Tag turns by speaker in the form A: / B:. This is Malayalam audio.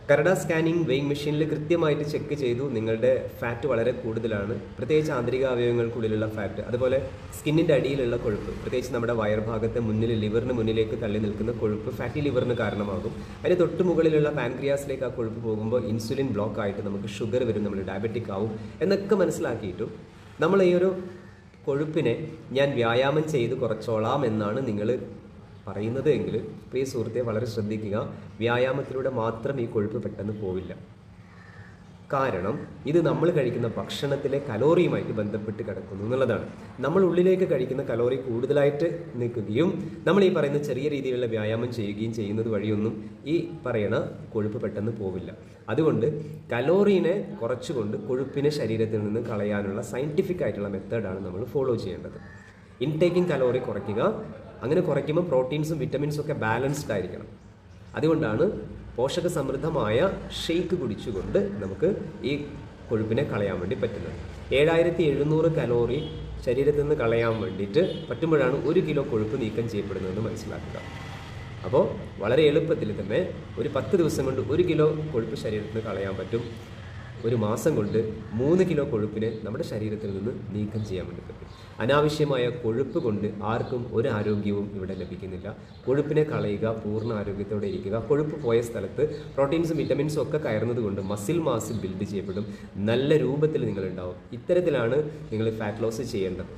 A: കരട സ്കാനിങ് വെയിങ് മെഷീനിൽ കൃത്യമായിട്ട് ചെക്ക് ചെയ്തു നിങ്ങളുടെ ഫാറ്റ് വളരെ കൂടുതലാണ്, പ്രത്യേകിച്ച് ആന്തരിക അവയവങ്ങൾക്കുള്ളിലുള്ള ഫാറ്റ്, അതുപോലെ സ്കിന്നിൻ്റെ അടിയിലുള്ള കൊഴുപ്പ്, പ്രത്യേകിച്ച് നമ്മുടെ വയർ ഭാഗത്തെ മുന്നിൽ ലിവറിന് മുന്നിലേക്ക് തള്ളി നിൽക്കുന്ന കൊഴുപ്പ് ഫാറ്റി ലിവറിന് കാരണമാകും. അതിന് തൊട്ട് മുകളിലുള്ള പാൻക്രിയാസിലേക്ക് ആ കൊഴുപ്പ് പോകുമ്പോൾ ഇൻസുലിൻ ബ്ലോക്ക് ആയിട്ട് നമുക്ക് ഷുഗർ വരും, നമ്മൾ ഡയബറ്റിക് ആവും എന്നൊക്കെ മനസ്സിലാക്കിയിട്ടും നമ്മൾ ഈ ഒരു കൊഴുപ്പിനെ ഞാൻ വ്യായാമം ചെയ്ത് കുറച്ചോളാം എന്നാണ് നിങ്ങൾ പറയുന്നത് എങ്കിൽ പ്രിയ സുഹൃത്തെ വളരെ ശ്രദ്ധിക്കുക. വ്യായാമത്തിലൂടെ മാത്രം ഈ കൊഴുപ്പ് പെട്ടെന്ന് പോവില്ല. കാരണം ഇത് നമ്മൾ കഴിക്കുന്ന ഭക്ഷണത്തിലെ കലോറിയുമായിട്ട് ബന്ധപ്പെട്ട് കിടക്കുന്നു എന്നുള്ളതാണ്. നമ്മൾ ഉള്ളിലേക്ക് കഴിക്കുന്ന കലോറി കൂടുതലായിട്ട് നിൽക്കുകയും നമ്മൾ ഈ പറയുന്ന ചെറിയ രീതിയിലുള്ള വ്യായാമം ചെയ്യുകയും ചെയ്യുന്നത് വഴിയൊന്നും ഈ പറയുന്ന കൊഴുപ്പ് പെട്ടെന്ന് പോവില്ല. അതുകൊണ്ട് കലോറീനെ കുറച്ചുകൊണ്ട് കൊഴുപ്പിനെ ശരീരത്തിൽ നിന്ന് കളയാനുള്ള സയൻറ്റിഫിക് ആയിട്ടുള്ള മെത്തേഡാണ് നമ്മൾ ഫോളോ ചെയ്യേണ്ടത്. ഇൻടേക്കിംഗ് കലോറി കുറയ്ക്കുക. അങ്ങനെ കുറയ്ക്കുമ്പോൾ പ്രോട്ടീൻസും വിറ്റമിൻസും ഒക്കെ ബാലൻസ്ഡ് ആയിരിക്കണം. അതുകൊണ്ടാണ് പോഷക സമൃദ്ധമായ ഷെയ്ക്ക് കുടിച്ചുകൊണ്ട് നമുക്ക് ഈ കൊഴുപ്പിനെ കളയാൻ വേണ്ടി പറ്റുന്നത്. 7700 കലോറി ശരീരത്തിൽ നിന്ന് കളയാൻ വേണ്ടിയിട്ട് പറ്റുമ്പോഴാണ് 1 കിലോ കൊഴുപ്പ് നീക്കം ചെയ്യപ്പെടുന്നതെന്ന് മനസ്സിലാക്കുക. അപ്പോൾ വളരെ എളുപ്പത്തിൽ തന്നെ ഒരു 10 ദിവസം കൊണ്ട് 1 കിലോ കൊഴുപ്പ് ശരീരത്തിൽ നിന്ന് കളയാൻ പറ്റും. ഒരു മാസം കൊണ്ട് 3 കിലോ കൊഴുപ്പിനെ നമ്മുടെ ശരീരത്തിൽ നിന്ന് നീക്കം ചെയ്യാൻ വേണ്ടി പറ്റും. അനാവശ്യമായ കൊഴുപ്പ് കൊണ്ട് ആർക്കും ഒരു ആരോഗ്യവും ഇവിടെ ലഭിക്കുന്നില്ല. കൊഴുപ്പിനെ കളയുക, പൂർണ്ണ ആരോഗ്യത്തോടെ ഇരിക്കുക. കൊഴുപ്പ് പോയ സ്ഥലത്ത് പ്രോട്ടീൻസും വിറ്റമിൻസും ഒക്കെ കയറുന്നത് കൊണ്ട് മസിൽ മാസ് ബിൽഡ് ചെയ്യപ്പെടും. നല്ല രൂപത്തിൽ നിങ്ങളുണ്ടാവും. ഇത്തരത്തിലാണ് നിങ്ങൾ ഫാറ്റ് ലോസ് ചെയ്യേണ്ടത്.